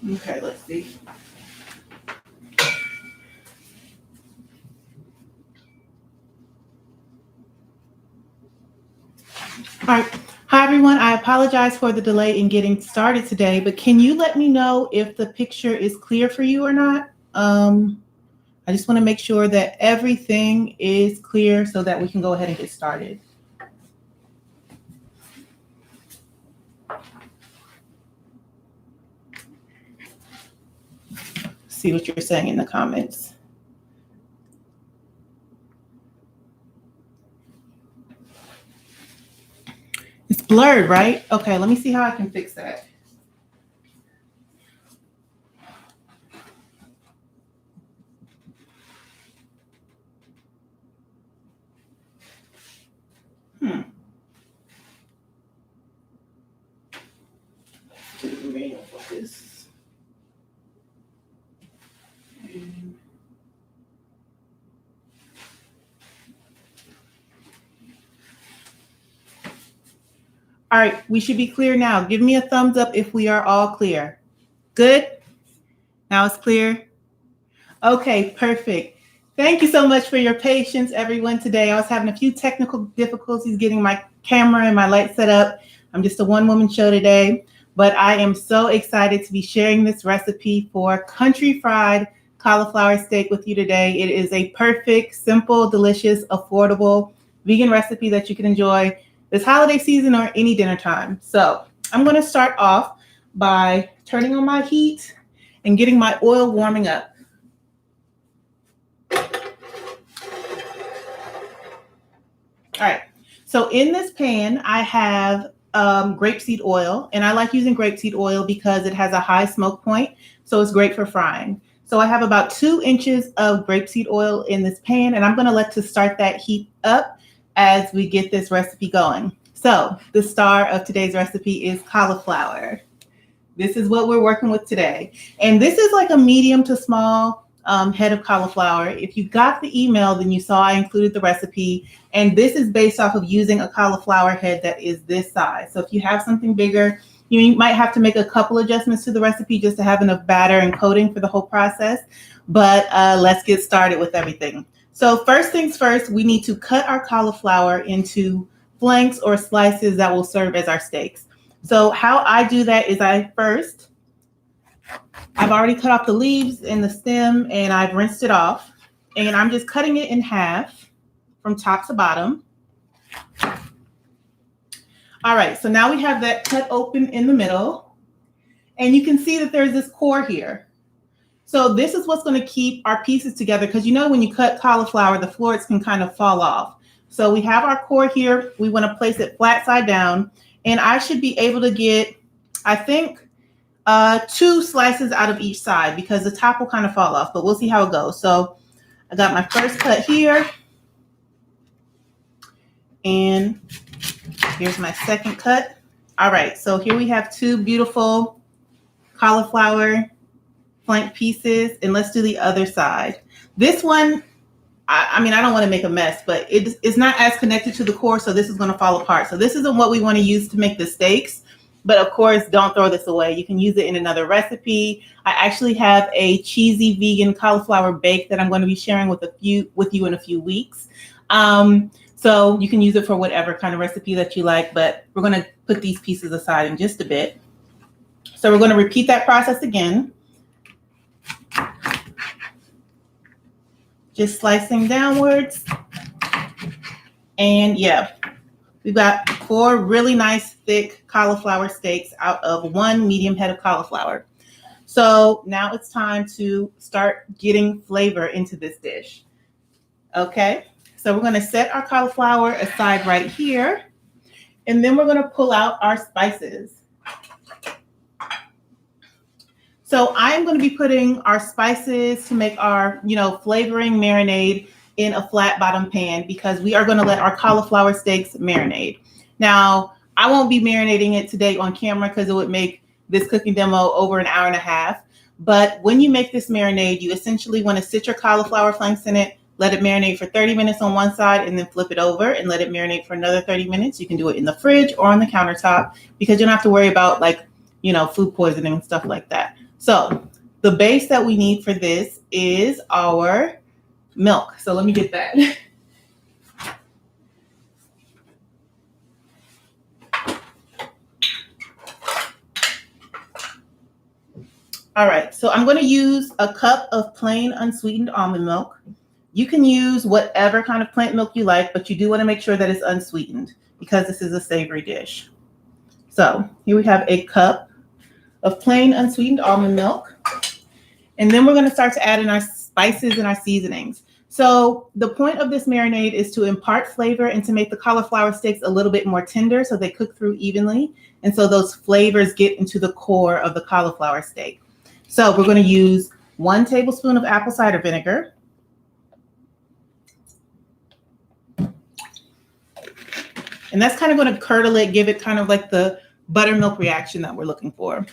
Okay, let's see. All right. Hi, everyone. I apologize for the delay in getting started today, but can you let me know if the picture is clear for you or not? I just want to make sure that everything is clear so that we can go ahead and get started. See what you're saying in the comments. It's blurred, right? Okay, let me see how I can fix that. Focus. All right, we should be clear now. Give me a thumbs up if we are all clear. Good? Now it's clear? Okay, perfect. Thank you so much for your patience, everyone, today. I was having a few technical difficulties getting my camera and my light set up. I'm just a one-woman show today, but I am so excited to be sharing this recipe for country fried cauliflower steak with you today. It is a perfect, simple, delicious, affordable vegan recipe that you can enjoy this holiday season or any dinner time. So I'm going to start off by turning on my heat and getting my oil warming up. All right, so in this pan, I have grapeseed oil, and I like using grapeseed oil because it has a high smoke point, so it's great for frying. So I have about 2 inches of grapeseed oil in this pan, and I'm going to start that heat up as we get this recipe going. So the star of today's recipe is cauliflower. This is what we're working with today. And this is like a medium to small head of cauliflower. If you got the email, then you saw I included the recipe. And this is based off of using a cauliflower head that is this size. So if you have something bigger, you might have to make a couple adjustments to the recipe just to have enough batter and coating for the whole process. But let's get started with everything. So first things first, we need to cut our cauliflower into flanks or slices that will serve as our steaks. So how I do that is I've already cut off the leaves and the stem, and I've rinsed it off, and I'm just cutting it in half from top to bottom. All right, so now we have that cut open in the middle, and you can see that there's this core here. So this is what's going to keep our pieces together, because you know when you cut cauliflower, the florets can kind of fall off. So we have our core here. We want to place it flat side down, and I should be able to get, I think, 2 slices out of each side because the top will kind of fall off, but we'll see how it goes. So I got my first cut here, and here's my second cut. All right, so here we have 2 beautiful cauliflower flank pieces, and let's do the other side. This one, I mean, I don't want to make a mess, but it's not as connected to the core, so this is going to fall apart. So this isn't what we want to use to make the steaks. But of course, don't throw this away. You can use it in another recipe. I actually have a cheesy vegan cauliflower bake that I'm going to be sharing with you in a few weeks. So you can use it for whatever kind of recipe that you like, but we're going to put these pieces aside in just a bit. So we're going to repeat that process again. Just slicing downwards. And yeah, we've got 4 really nice thick cauliflower steaks out of 1 medium head of cauliflower. So now it's time to start getting flavor into this dish. Okay, so we're going to set our cauliflower aside right here, and then we're going to pull out our spices. So I'm going to be putting our spices to make our, flavoring marinade in a flat bottom pan because we are going to let our cauliflower steaks marinate. Now, I won't be marinating it today on camera because it would make this cooking demo over an hour and a half. But when you make this marinade, you essentially want to sit your cauliflower flanks in it, let it marinate for 30 minutes on one side, and then flip it over and let it marinate for another 30 minutes. You can do it in the fridge or on the countertop because you don't have to worry about food poisoning and stuff like that. So the base that we need for this is our milk. So let me get that. All right, so I'm going to use a cup of plain unsweetened almond milk. You can use whatever kind of plant milk you like, but you do want to make sure that it's unsweetened because this is a savory dish. So here we have a cup of plain unsweetened almond milk. And then we're going to start to add in our spices and our seasonings. So the point of this marinade is to impart flavor and to make the cauliflower sticks a little bit more tender so they cook through evenly. And so those flavors get into the core of the cauliflower steak. So we're going to use 1 tablespoon of apple cider vinegar. And that's kind of going to curdle it, give it kind of like the buttermilk reaction that we're looking for.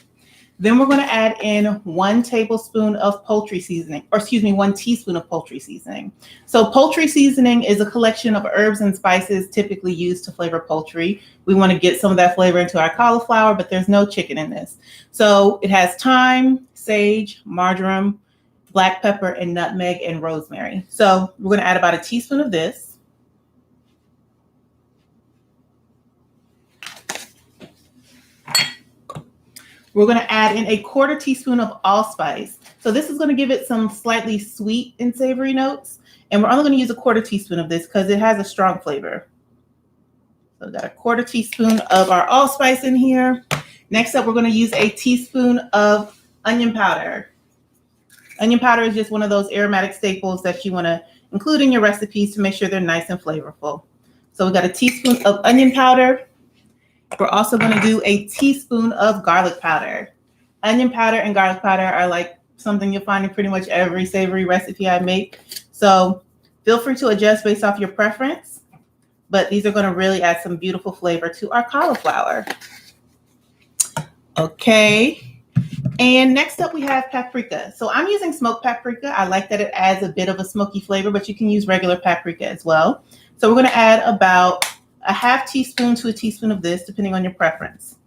Then we're going to add in 1 tablespoon of poultry seasoning, or excuse me, 1 teaspoon of poultry seasoning. So poultry seasoning is a collection of herbs and spices typically used to flavor poultry. We want to get some of that flavor into our cauliflower, but there's no chicken in this. So it has thyme, sage, marjoram, black pepper, and nutmeg and rosemary. So we're going to add about a teaspoon of this. We're going to add in a 1/4 teaspoon of allspice. So this is going to give it some slightly sweet and savory notes. And we're only going to use a 1/4 teaspoon of this because it has a strong flavor. So we've got a 1/4 teaspoon of our allspice in here. Next up, we're going to use a teaspoon of onion powder. Onion powder is just one of those aromatic staples that you want to include in your recipes to make sure they're nice and flavorful. So we've got a teaspoon of onion powder. We're also going to do a teaspoon of garlic powder. Onion powder and garlic powder are like something you'll find in pretty much every savory recipe I make. So feel free to adjust based off your preference, but these are going to really add some beautiful flavor to our cauliflower. Okay. And next up we have paprika. So I'm using smoked paprika. I like that it adds a bit of a smoky flavor, but you can use regular paprika as well. So we're going to add about a 1/2 teaspoon to a teaspoon of this, depending on your preference.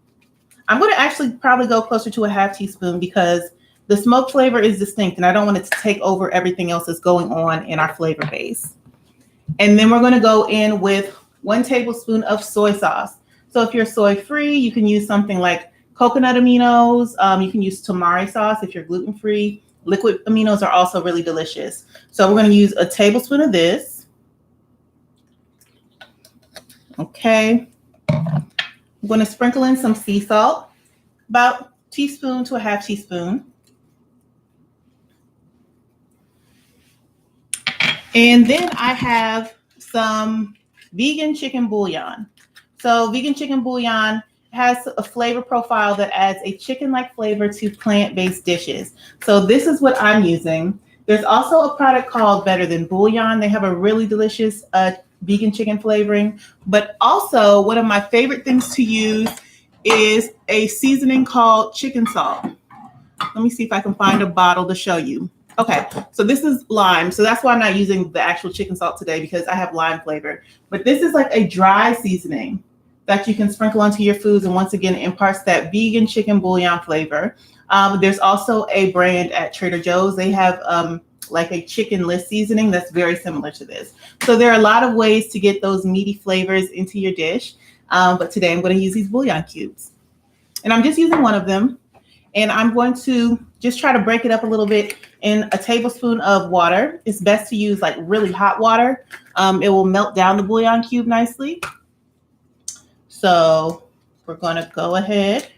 I'm going to actually probably go closer to a 1/2 teaspoon because the smoke flavor is distinct and I don't want it to take over everything else that's going on in our flavor base. And then we're going to go in with 1 tablespoon of soy sauce. So if you're soy free, you can use something like coconut aminos. You can use tamari sauce if you're gluten free. Liquid aminos are also really delicious. So we're going to use a tablespoon of this. Okay, I'm going to sprinkle in some sea salt, about a teaspoon to a 1/2 teaspoon. And then I have some vegan chicken bouillon. So vegan chicken bouillon has a flavor profile that adds a chicken-like flavor to plant-based dishes. So this is what I'm using. There's also a product called Better Than Bouillon. They have a really delicious vegan chicken flavoring, but also one of my favorite things to use is a seasoning called chicken salt. Let me see if I can find a bottle to show you. Okay, so this is lime. So that's why I'm not using the actual chicken salt today because I have lime flavor. But this is like a dry seasoning that you can sprinkle onto your foods and once again imparts that vegan chicken bouillon flavor. There's also a brand at Trader Joe's. They have like a chicken list seasoning that's very similar to this. So there are a lot of ways to get those meaty flavors into your dish. But today I'm going to use these bouillon cubes. And I'm just using one of them. And I'm going to just try to break it up a little bit in a tablespoon of water. It's best to use like really hot water. It will melt down the bouillon cube nicely. So we're going to go ahead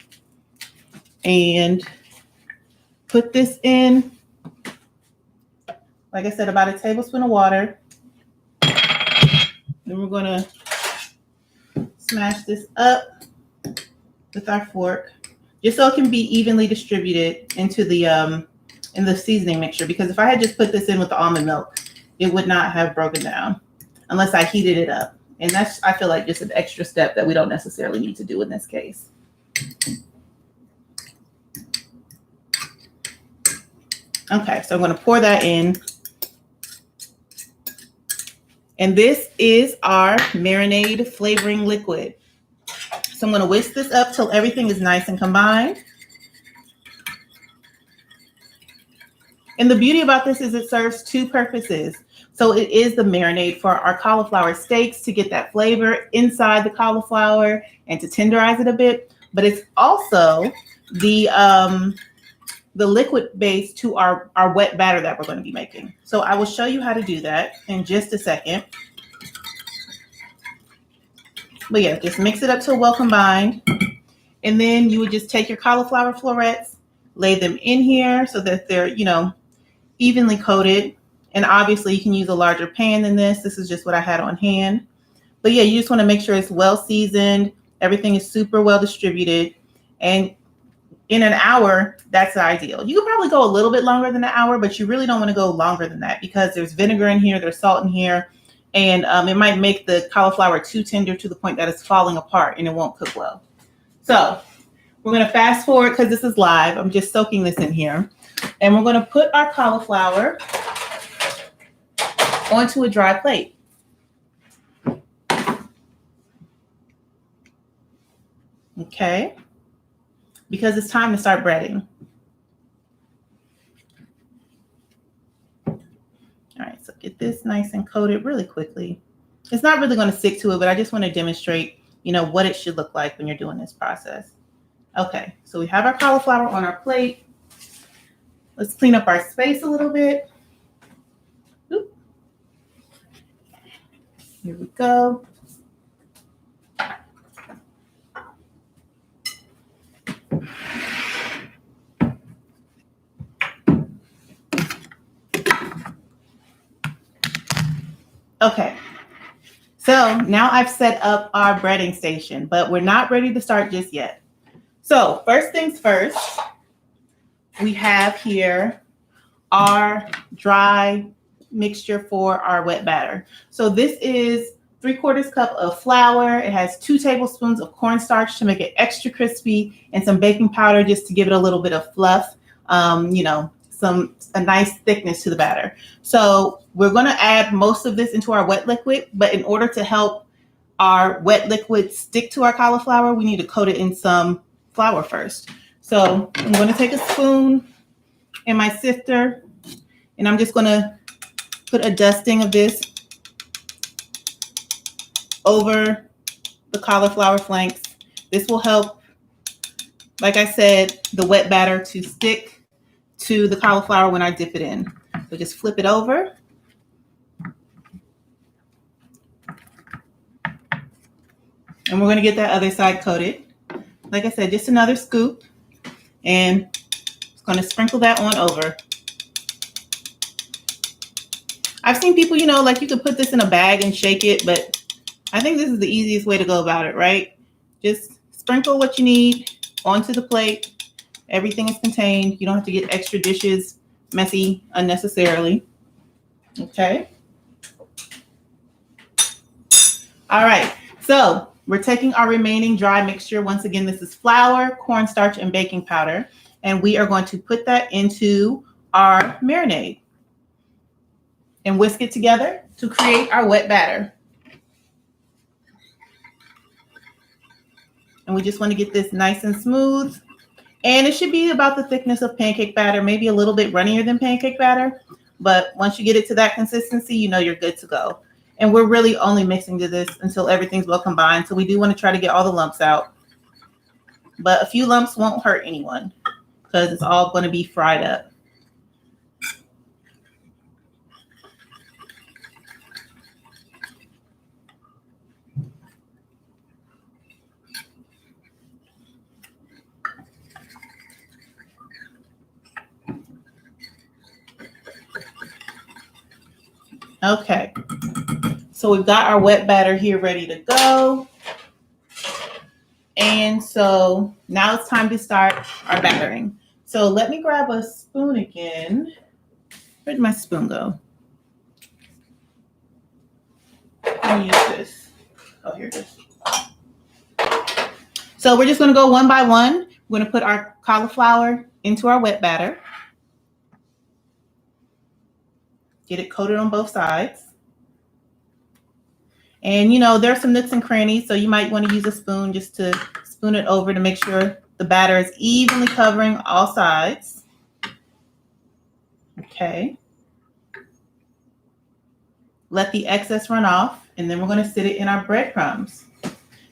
and put this in. Like I said, about a tablespoon of water. Then we're going to smash this up with our fork, just so it can be evenly distributed into the in the seasoning mixture. Because if I had just put this in with the almond milk, it would not have broken down unless I heated it up. And that's, I feel like, just an extra step that we don't necessarily need to do in this case. Okay, so I'm going to pour that in. And this is our marinade flavoring liquid. So I'm going to whisk this up till everything is nice and combined. And the beauty about this is it serves two purposes. So it is the marinade for our cauliflower steaks to get that flavor inside the cauliflower and to tenderize it a bit. But it's also the liquid base to our wet batter that we're going to be making. So I will show you how to do that in just a second. But yeah, just mix it up till well combined. And then you would just take your cauliflower florets, lay them in here so that they're, evenly coated. And obviously you can use a larger pan than this. This is just what I had on hand. But yeah, you just want to make sure it's well seasoned. Everything is super well distributed. And in an hour, that's ideal. You could probably go a little bit longer than an hour, but you really don't want to go longer than that because there's vinegar in here, there's salt in here, and it might make the cauliflower too tender to the point that it's falling apart and it won't cook well. So we're going to fast forward because this is live. I'm just soaking this in here. And we're going to put our cauliflower onto a dry plate. Okay. Because it's time to start breading. All right, so get this nice and coated really quickly. It's not really going to stick to it, but I just want to demonstrate, what it should look like when you're doing this process. Okay, so we have our cauliflower on our plate. Let's clean up our space a little bit. Oop. Here we go. Okay, so now I've set up our breading station, but we're not ready to start just yet. So first things first, we have here our dry mixture for our wet batter. So this is 3/4 cup of flour. It has 2 tablespoons of cornstarch to make it extra crispy and some baking powder just to give it a little bit of fluff, a nice thickness to the batter. So we're going to add most of this into our wet liquid, but in order to help our wet liquid stick to our cauliflower, we need to coat it in some flour first. So I'm going to take a spoon in my sifter, and I'm just going to put a dusting of this over the cauliflower flanks. This will help, like I said, the wet batter to stick to the cauliflower when I dip it in. So just flip it over. And we're going to get that other side coated. Like I said, just another scoop. And it's going to sprinkle that on over. I've seen people, you could put this in a bag and shake it, but I think this is the easiest way to go about it, right? Just sprinkle what you need onto the plate. Everything is contained. You don't have to get extra dishes messy unnecessarily. Okay. All right. So we're taking our remaining dry mixture. Once again, this is flour, cornstarch, and baking powder. And we are going to put that into our marinade and whisk it together to create our wet batter. And we just want to get this nice and smooth. And it should be about the thickness of pancake batter, maybe a little bit runnier than pancake batter. But once you get it to that consistency, you're good to go. And we're really only mixing to this until everything's well combined. So we do want to try to get all the lumps out. But a few lumps won't hurt anyone because it's all going to be fried up. Okay, so we've got our wet batter here ready to go. And so now it's time to start our battering. So let me grab a spoon again. Where did my spoon go? I'll use this. Oh, here it is. So we're just going to go one by one. We're going to put our cauliflower into our wet batter. Get it coated on both sides. And, there are some nooks and crannies, so you might want to use a spoon just to spoon it over to make sure the batter is evenly covering all sides. Okay. Let the excess run off, and then we're going to sit it in our breadcrumbs.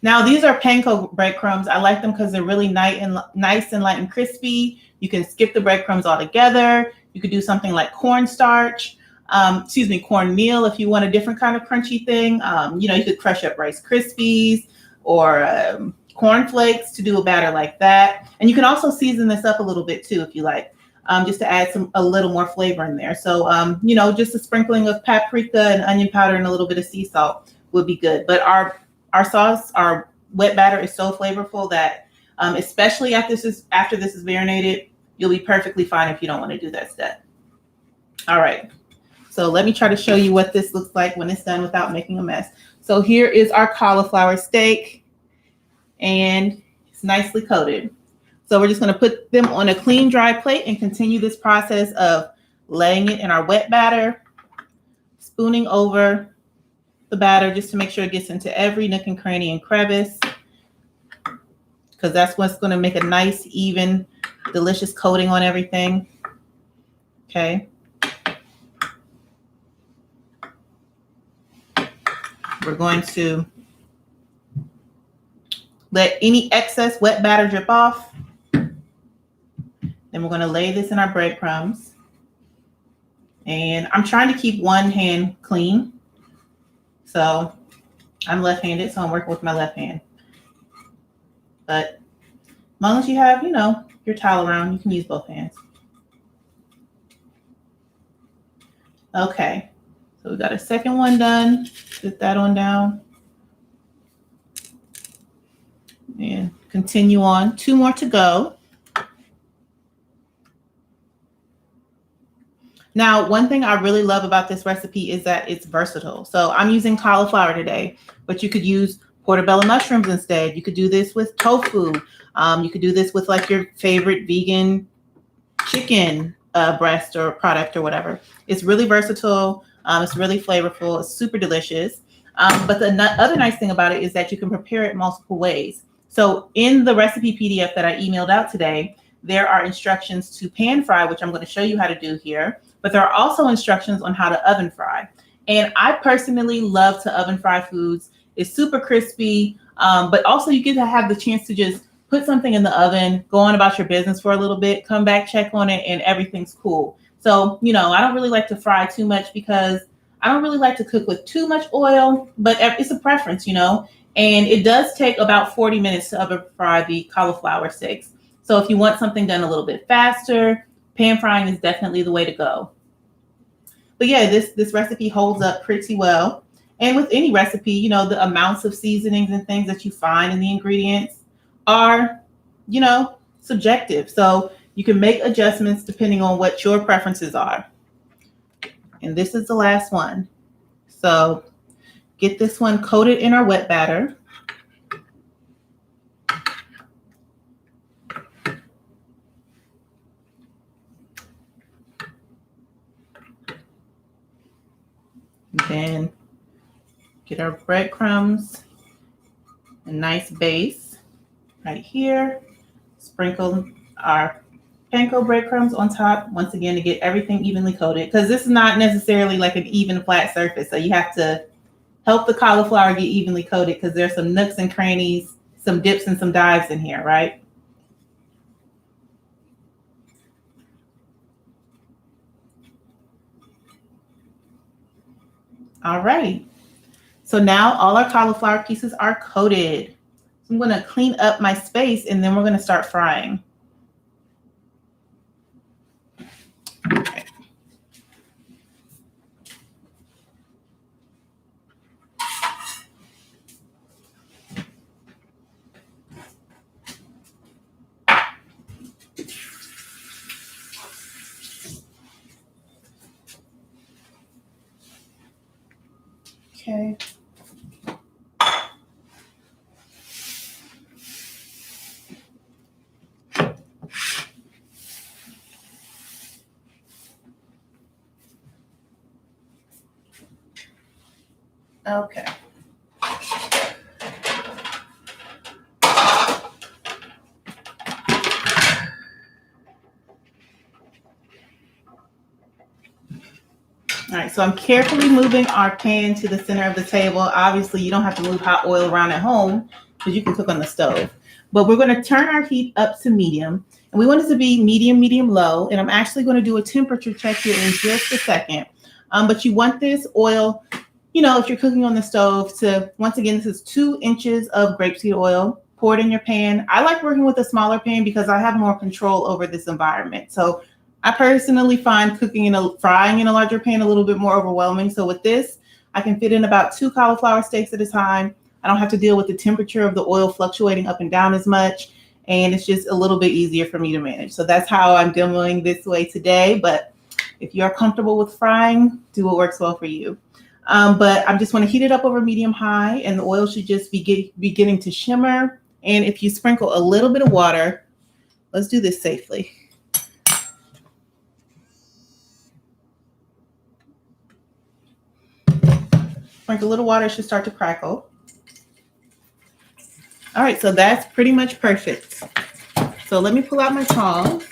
Now, these are panko breadcrumbs. I like them because they're really nice and light and crispy. You can skip the breadcrumbs altogether. You could do something like cornstarch, cornmeal if you want a different kind of crunchy thing. You could crush up Rice Krispies or cornflakes to do a batter like that. And you can also season this up a little bit too if you like, just to add a little more flavor in there. So, just a sprinkling of paprika and onion powder and a little bit of sea salt would be good. But our sauce, our wet batter is so flavorful that especially after this is marinated, you'll be perfectly fine if you don't want to do that step. All right. So let me try to show you what this looks like when it's done without making a mess. So here is our cauliflower steak, and it's nicely coated. So we're just going to put them on a clean, dry plate and continue this process of laying it in our wet batter, spooning over the batter just to make sure it gets into every nook and cranny and crevice, because that's what's going to make a nice, even, delicious coating on everything. Okay. We're going to let any excess wet batter drip off. Then we're going to lay this in our breadcrumbs. And I'm trying to keep one hand clean. So I'm left-handed, so I'm working with my left hand. But as long as you have, your towel around, you can use both hands. Okay, so we got a second one done. Put that on down. And continue on. 2 more to go. Now, one thing I really love about this recipe is that it's versatile. So I'm using cauliflower today, but you could use portobello mushrooms instead. You could do this with tofu. You could do this with like your favorite vegan chicken breast or product or whatever. It's really versatile. It's really flavorful. It's super delicious. But the other nice thing about it is that you can prepare it multiple ways. So in the recipe PDF that I emailed out today, there are instructions to pan fry, which I'm going to show you how to do here. But there are also instructions on how to oven fry. And I personally love to oven fry foods. It's super crispy, but also you get to have the chance to just put something in the oven, go on about your business for a little bit, come back, check on it, and everything's cool. So, I don't really like to fry too much because I don't really like to cook with too much oil, but it's a preference, And it does take about 40 minutes to oven fry the cauliflower sticks. So if you want something done a little bit faster, pan frying is definitely the way to go. But yeah, this recipe holds up pretty well. And with any recipe, the amounts of seasonings and things that you find in the ingredients are, subjective. So you can make adjustments depending on what your preferences are. And this is the last one. So get this one coated in our wet batter. Then get our breadcrumbs, a nice base right here. Sprinkle our panko breadcrumbs on top, once again, to get everything evenly coated, because this is not necessarily like an even flat surface. So you have to help the cauliflower get evenly coated because there's some nooks and crannies, some dips and some dives in here, right? All right. So now all our cauliflower pieces are coated. So I'm going to clean up my space and then we're going to start frying. Okay. Okay. Okay. All right, so I'm carefully moving our pan to the center of the table. Obviously, you don't have to move hot oil around at home because you can cook on the stove. But we're going to turn our heat up to medium. And we want it to be medium, medium low. And I'm actually going to do a temperature check here in just a second. But you want this oil, you know, if you're cooking on the stove to, once again, this is 2 inches of grapeseed oil. Pour it in your pan. I like working with a smaller pan because I have more control over this environment. So I personally find frying in a larger pan a little bit more overwhelming. So with this, I can fit in about 2 cauliflower steaks at a time. I don't have to deal with the temperature of the oil fluctuating up and down as much. And it's just a little bit easier for me to manage. So that's how I'm demoing this way today. But if you're comfortable with frying, do what works well for you. But I just want to heat it up over medium high, and the oil should just be beginning to shimmer. And if you sprinkle a little bit of water, let's do this safely. Sprinkle a little water, it should start to crackle. All right, so that's pretty much perfect. So let me pull out my tongs.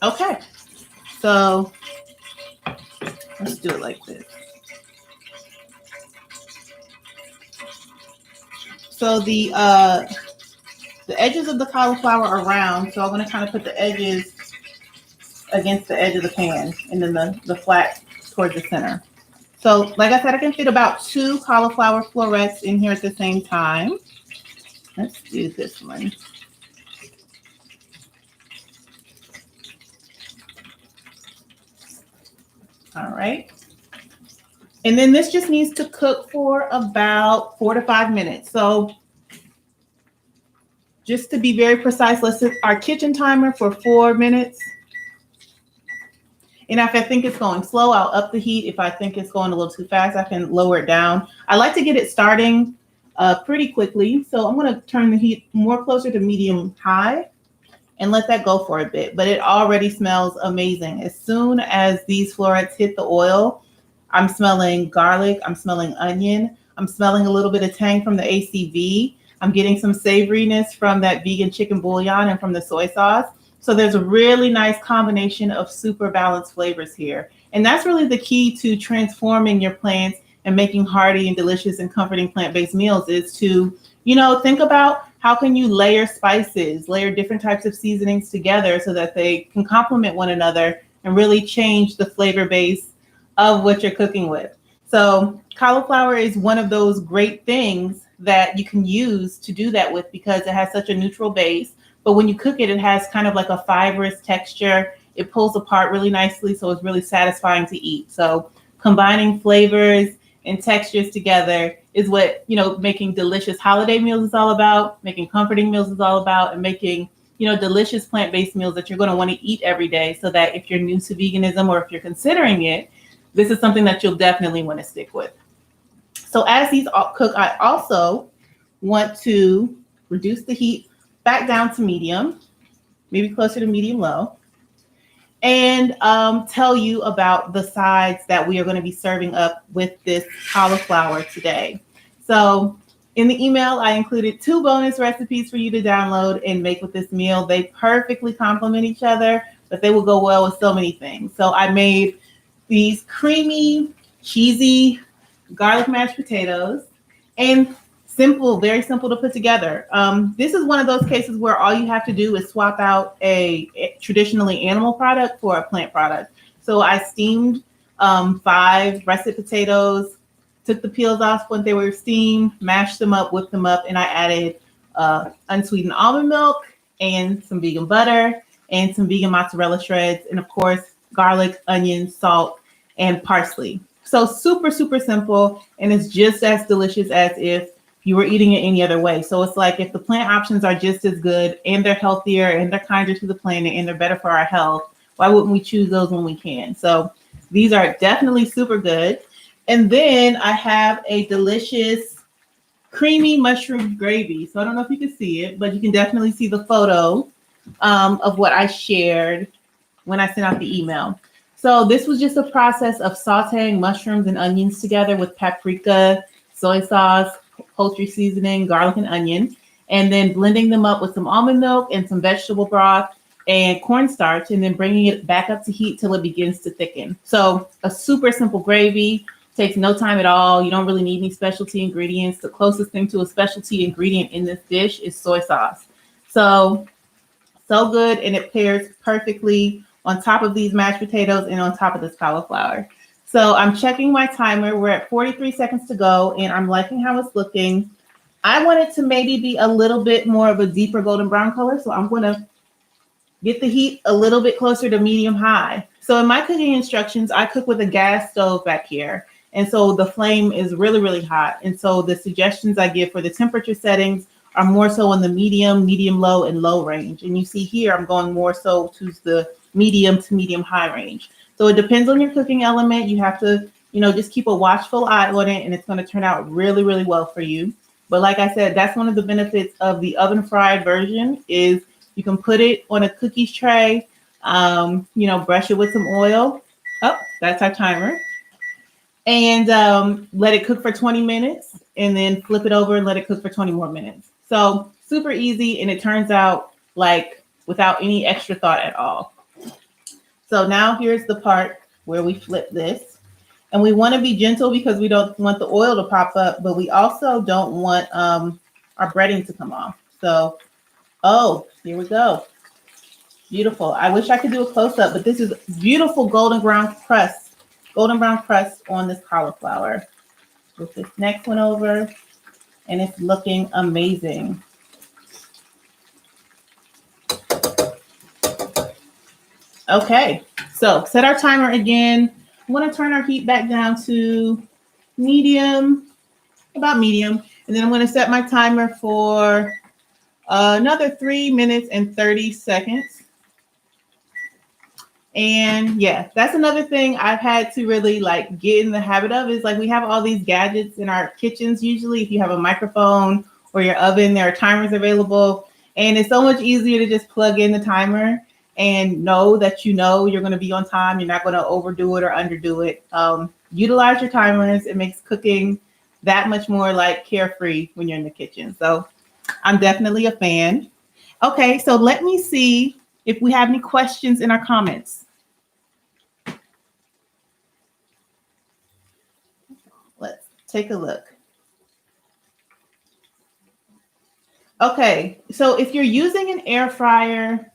Okay, so let's do it like this. So the edges of the cauliflower are round, so I'm going to kind of put the edges against the edge of the pan, and then the flat towards the center. So like I said, I can fit about 2 cauliflower florets in here at the same time. Let's do this one. All right. And then this just needs to cook for about 4 to 5 minutes. So just to be very precise, let's set our kitchen timer for 4 minutes. And if I think it's going slow, I'll up the heat. If I think it's going a little too fast, I can lower it down. I like to get it starting pretty quickly. So I'm going to turn the heat more closer to medium high and let that go for a bit. But it already smells amazing. As soon as these florets hit the oil, I'm smelling garlic. I'm smelling onion. I'm smelling a little bit of tang from the ACV. I'm getting some savoriness from that vegan chicken bouillon and from the soy sauce. So there's a really nice combination of super balanced flavors here. And that's really the key to transforming your plants and making hearty and delicious and comforting plant-based meals is to, you know, think about how can you layer spices, layer different types of seasonings together so that they can complement one another and really change the flavor base of what you're cooking with. So cauliflower is one of those great things that you can use to do that with because it has such a neutral base. But when you cook it, it has kind of like a fibrous texture. It pulls apart really nicely, so it's really satisfying to eat. So combining flavors and textures together is what, you know, making delicious holiday meals is all about, making comforting meals is all about, and making, you know, delicious plant-based meals that you're going to want to eat every day so that if you're new to veganism or if you're considering it, this is something that you'll definitely want to stick with. So as these cook, I also want to reduce the heat back down to medium, maybe closer to medium low, and tell you about the sides that we are going to be serving up with this cauliflower today. So in the email, I included 2 bonus recipes for you to download and make with this meal. They perfectly complement each other, but they will go well with so many things. So I made these creamy, cheesy garlic mashed potatoes, and simple, very simple to put together. This is one of those cases where all you have to do is swap out a traditionally animal product for a plant product. So I steamed 5 russet potatoes, took the peels off when they were steamed, mashed them up, whipped them up, and I added unsweetened almond milk and some vegan butter and some vegan mozzarella shreds, and of course, garlic, onion, salt, and parsley. So super, super simple, and it's just as delicious as if you were eating it any other way. So it's like if the plant options are just as good and they're healthier and they're kinder to the planet and they're better for our health, why wouldn't we choose those when we can? So these are definitely super good. And then I have a delicious creamy mushroom gravy. So I don't know if you can see it, but you can definitely see the photo of what I shared when I sent out the email. So this was just a process of sauteing mushrooms and onions together with paprika, soy sauce, poultry seasoning, garlic, and onion. and then blending them up with some almond milk and some vegetable broth and cornstarch, and then bringing it back up to heat till it begins to thicken. So a super simple gravy, takes no time at all. You don't really need any specialty ingredients. The closest thing to a specialty ingredient in this dish is soy sauce. So good, and it pairs perfectly on top of these mashed potatoes and on top of this cauliflower. So I'm checking my timer. We're at 43 seconds to go, and I'm liking how it's looking. I want it to maybe be a little bit more of a deeper golden brown color, so I'm going to get the heat a little bit closer to medium high. So in my cooking instructions, I cook with a gas stove back here. And so the flame is really, really hot. And so the suggestions I give for the temperature settings are more so in the medium, medium low, and low range. And you see here, I'm going more so to the medium to medium high range. So it depends on your cooking element. You have to, just keep a watchful eye on it, and it's going to turn out really, really well for you. But like I said, that's one of the benefits of the oven fried version is you can put it on a cookies tray, brush it with some oil. Oh, that's our timer. And let it cook for 20 minutes and then flip it over and let it cook for 20 more minutes. So super easy, and it turns out like without any extra thought at all. So now here's the part where we flip this. And we want to be gentle because we don't want the oil to pop up, but we also don't want our breading to come off. So, here we go. Beautiful. I wish I could do a close-up, but this is beautiful golden brown crust on this cauliflower. Flip this next one over, and it's looking amazing. Okay, so set our timer again. I want to turn our heat back down to medium, about medium. And then I'm going to set my timer for another 3 minutes and 30 seconds. And yeah, that's another thing I've had to really get in the habit of is we have all these gadgets in our kitchens. Usually if you have a microphone or your oven, there are timers available. And it's so much easier to just plug in the timer and know that you're going to be on time. You're not going to overdo it or underdo it. Utilize your timers. It makes cooking that much more carefree when you're in the kitchen. So I'm definitely a fan. Okay, so let me see if we have any questions in our comments. Let's take a look. Okay, so if you're using an air fryer,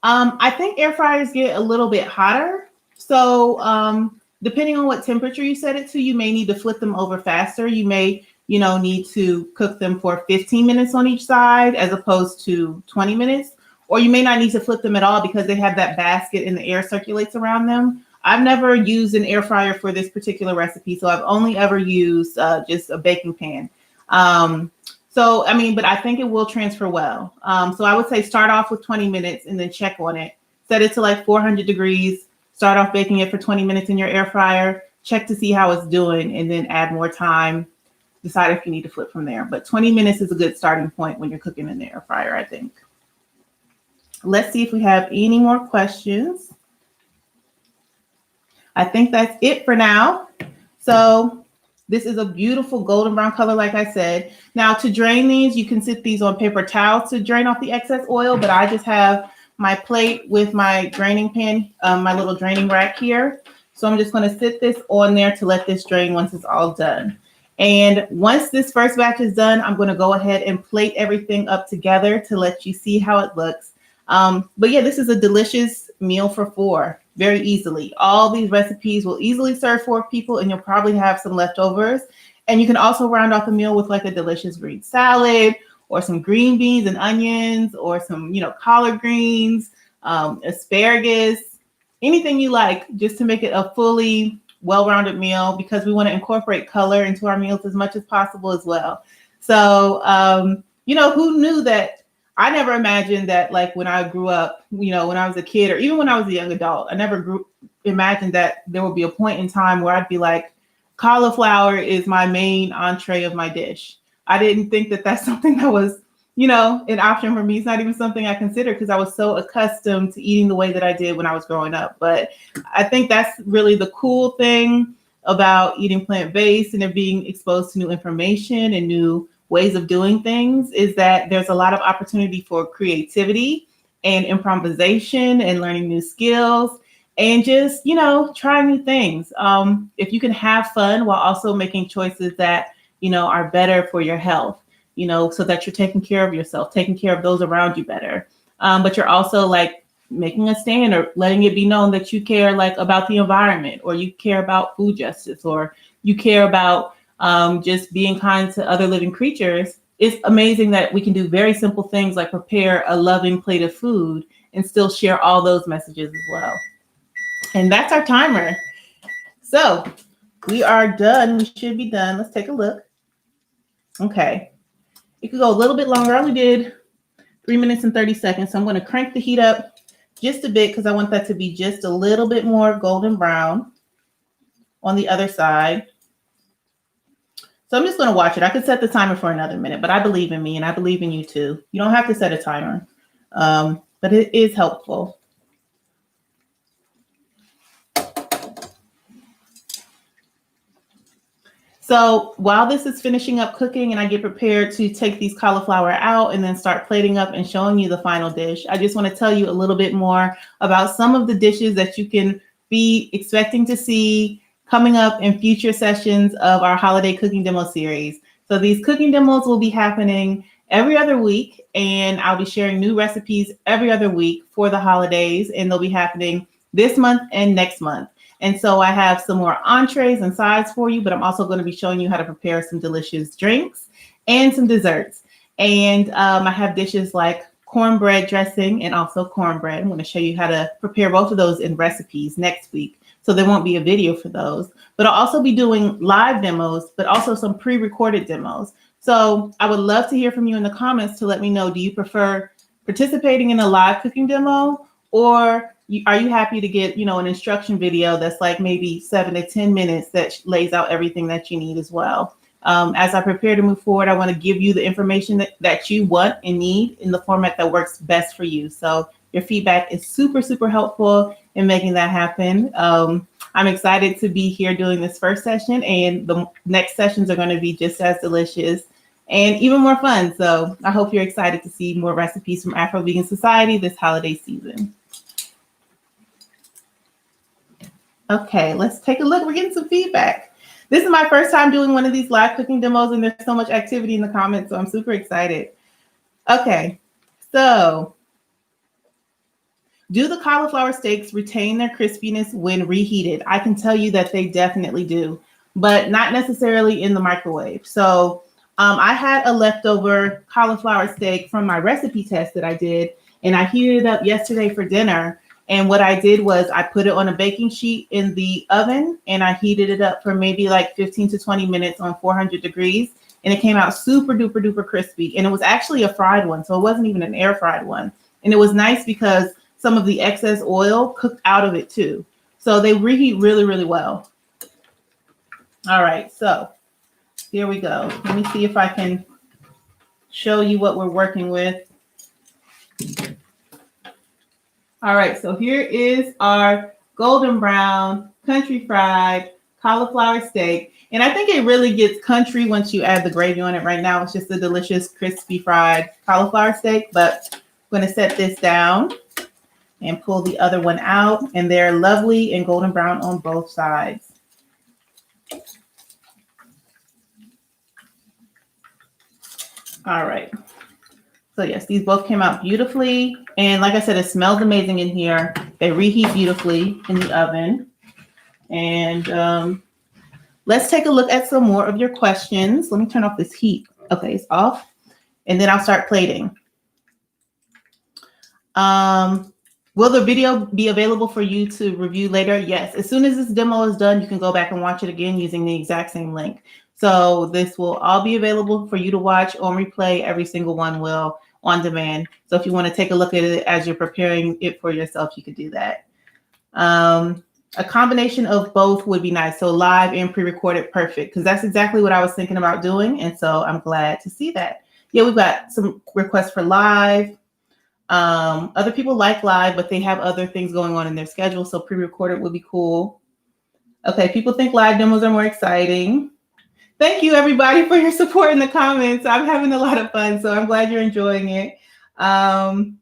I think air fryers get a little bit hotter. So depending on what temperature you set it to, you may need to flip them over faster. You may, need to cook them for 15 minutes on each side as opposed to 20 minutes. Or you may not need to flip them at all because they have that basket and the air circulates around them. I've never used an air fryer for this particular recipe, so I've only ever used just a baking pan. But I think it will transfer well. So I would say start off with 20 minutes and then check on it. Set it to 400 degrees. Start off baking it for 20 minutes in your air fryer. Check to see how it's doing and then add more time. Decide if you need to flip from there. But 20 minutes is a good starting point when you're cooking in the air fryer, I think. Let's see if we have any more questions. I think that's it for now. So this is a beautiful golden brown color, like I said. Now to drain these, you can sit these on paper towels to drain off the excess oil, but I just have my plate with my draining pan, my little draining rack here. So I'm just going to sit this on there to let this drain once it's all done. And once this first batch is done, I'm going to go ahead and plate everything up together to let you see how it looks. But yeah, this is a delicious meal for 4, very easily. All these recipes will easily serve 4 people, and you'll probably have some leftovers. And you can also round off the meal with a delicious green salad or some green beans and onions or some, collard greens, asparagus, anything you like, just to make it a fully well-rounded meal, because we want to incorporate color into our meals as much as possible as well. So, who knew that? I never imagined that when I grew up, when I was a kid or even when I was a young adult, I never imagined that there would be a point in time where I'd be cauliflower is my main entree of my dish. I didn't think that that's something that was, an option for me. It's not even something I considered because I was so accustomed to eating the way that I did when I was growing up. But I think that's really the cool thing about eating plant-based and being exposed to new information and new ways of doing things is that there's a lot of opportunity for creativity and improvisation and learning new skills and just, trying new things. If you can have fun while also making choices that, are better for your health, so that you're taking care of yourself, taking care of those around you better. But you're also like making a stand or letting it be known that you care like about the environment, or you care about food justice, or you care about just being kind to other living creatures. It's amazing that we can do very simple things like prepare a loving plate of food and still share all those messages as well. And that's our timer. So we are done. We should be done. Let's take a look. Okay. It could go a little bit longer. I only did 3 minutes and 30 seconds. So I'm going to crank the heat up just a bit because I want that to be just a little bit more golden brown on the other side. So I'm just going to watch it. I could set the timer for another minute, but I believe in me and I believe in you too. You don't have to set a timer, but it is helpful. So while this is finishing up cooking and I get prepared to take these cauliflower out and then start plating up and showing you the final dish, I just want to tell you a little bit more about some of the dishes that you can be expecting to see coming up in future sessions of our holiday cooking demo series. So these cooking demos will be happening every other week, and I'll be sharing new recipes every other week for the holidays, and they'll be happening this month and next month. And so I have some more entrees and sides for you, but I'm also going to be showing you how to prepare some delicious drinks and some desserts. And I have dishes like cornbread dressing and also cornbread. I'm going to show you how to prepare both of those in recipes next week. So there won't be a video for those, but I'll also be doing live demos, but also some pre-recorded demos. So I would love to hear from you in the comments to let me know, do you prefer participating in a live cooking demo, or are you happy to get, an instruction video that's like maybe 7 to 10 minutes that lays out everything that you need as well? As I prepare to move forward, I want to give you the information that you want and need in the format that works best for you. So your feedback is super, super helpful in making that happen. I'm excited to be here doing this first session, and the next sessions are going to be just as delicious and even more fun. So I hope you're excited to see more recipes from Afro-Vegan Society this holiday season. Okay, let's take a look. We're getting some feedback. This is my first time doing one of these live cooking demos, and there's so much activity in the comments, so I'm super excited. Okay, so do the cauliflower steaks retain their crispiness when reheated? I can tell you that they definitely do, but not necessarily in the microwave. So I had a leftover cauliflower steak from my recipe test that I did, and I heated it up yesterday for dinner. And what I did was I put it on a baking sheet in the oven, and I heated it up for maybe like 15 to 20 minutes on 400 degrees. And it came out super duper duper crispy. And it was actually a fried one. So it wasn't even an air fried one. And it was nice because some of the excess oil cooked out of it too. So they reheat really, really well. All right, so here we go. Let me see if I can show you what we're working with. All right, so here is our golden brown, country fried cauliflower steak. And I think it really gets country once you add the gravy on it. Right now, it's just a delicious, crispy fried cauliflower steak. But I'm going to set this down and pull the other one out. And they're lovely and golden brown on both sides. All right. So yes, these both came out beautifully. And like I said, it smells amazing in here. They reheat beautifully in the oven. And let's take a look at some more of your questions. Let me turn off this heat. Okay, it's off. And then I'll start plating. Will the video be available for you to review later? Yes. As soon as this demo is done, you can go back and watch it again using the exact same link. So this will all be available for you to watch on replay. Every single one will on demand. So if you want to take a look at it as you're preparing it for yourself, you could do that. A combination of both would be nice. So live and pre-recorded, perfect. Because that's exactly what I was thinking about doing. And so I'm glad to see that. Yeah, we've got some requests for live. Other people like live, but they have other things going on in their schedule. So pre-recorded would be cool. Okay, people think live demos are more exciting. Thank you, everybody, for your support in the comments. I'm having a lot of fun, so I'm glad you're enjoying it. And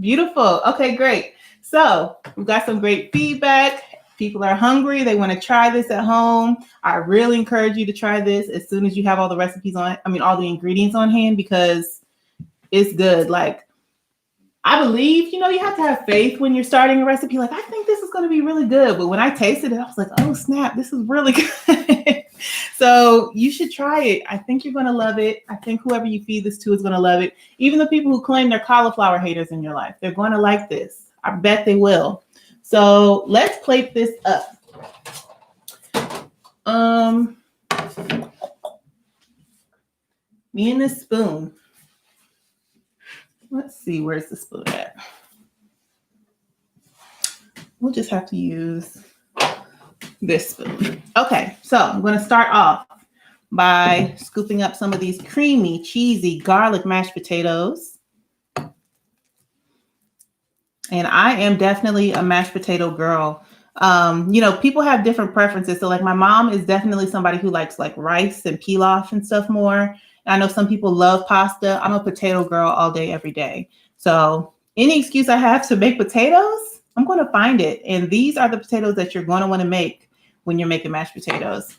beautiful. Okay, great. So we've got some great feedback. People are hungry. They want to try this at home. I really encourage you to try this as soon as you have all the recipes on, all the ingredients on hand, because it's good. Like, I believe, you have to have faith when you're starting a recipe. Like, I think this is going to be really good. But when I tasted it, I was like, oh, snap, this is really good. So you should try it. I think you're going to love it. I think whoever you feed this to is going to love it. Even the people who claim they're cauliflower haters in your life, they're going to like this. I bet they will. So let's plate this up. Me and this spoon. Let's see, where's the spoon at? We'll just have to use this spoon. Okay, so I'm going to start off by scooping up some of these creamy, cheesy garlic mashed potatoes. And I am definitely a mashed potato girl. People have different preferences. So like my mom is definitely somebody who likes like rice and pilaf and stuff more. I know some people love pasta. I'm a potato girl all day, every day. So any excuse I have to make potatoes, I'm going to find it. And these are the potatoes that you're going to want to make when you're making mashed potatoes.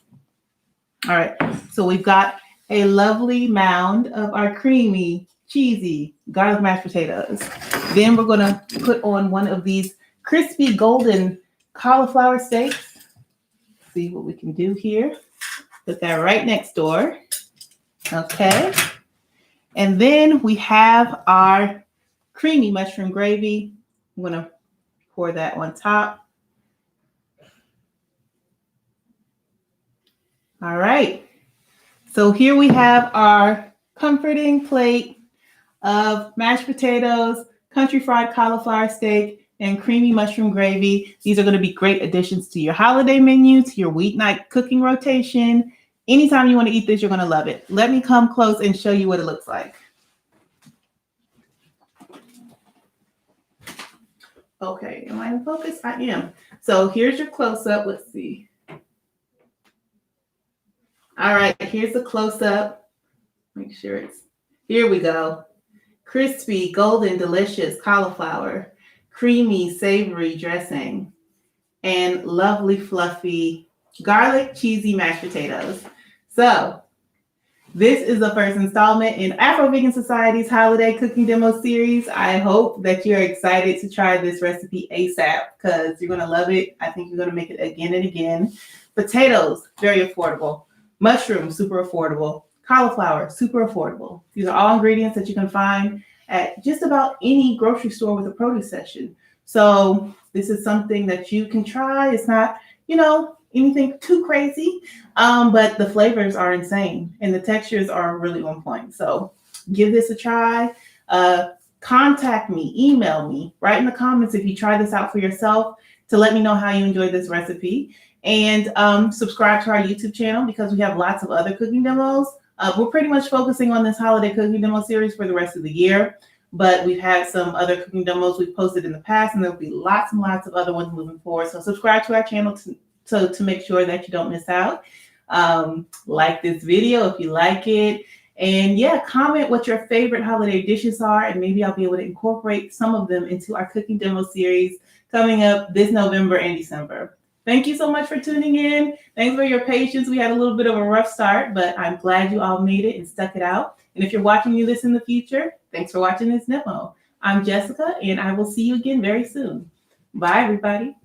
All right. So we've got a lovely mound of our creamy, cheesy garlic mashed potatoes. Then we're going to put on one of these crispy golden cauliflower steaks. See what we can do here. Put that right next door. Okay. And then we have our creamy mushroom gravy. I'm going to pour that on top. All right. So here we have our comforting plate of mashed potatoes, country fried cauliflower steak, and creamy mushroom gravy. These are going to be great additions to your holiday menu, to your weeknight cooking rotation. Anytime you want to eat this, you're going to love it. Let me come close and show you what it looks like. Okay, am I in focus? I am. So here's your close-up. Let's see. All right, here's the close-up. Make sure here we go. Crispy, golden, delicious cauliflower, creamy, savory dressing, and lovely, fluffy garlic, cheesy mashed potatoes. So this is the first installment in Afro-Vegan Society's holiday cooking demo series. I hope that you're excited to try this recipe ASAP because you're going to love it. I think you're going to make it again and again. Potatoes, very affordable. Mushrooms, super affordable. Cauliflower, super affordable. These are all ingredients that you can find at just about any grocery store with a produce section. So this is something that you can try. It's not, anything too crazy, but the flavors are insane and the textures are really on point. So give this a try. Contact me, email me, write in the comments if you try this out for yourself to let me know how you enjoyed this recipe. And subscribe to our YouTube channel because we have lots of other cooking demos. We're pretty much focusing on this holiday cooking demo series for the rest of the year, but we've had some other cooking demos we've posted in the past, and there'll be lots and lots of other ones moving forward. So subscribe to our channel to make sure that you don't miss out. Like this video if you like it. And yeah, comment what your favorite holiday dishes are, and maybe I'll be able to incorporate some of them into our cooking demo series coming up this November and December. Thank you so much for tuning in. Thanks for your patience. We had a little bit of a rough start, but I'm glad you all made it and stuck it out. And if you're watching this in the future, thanks for watching this demo. I'm Jessica, and I will see you again very soon. Bye, everybody.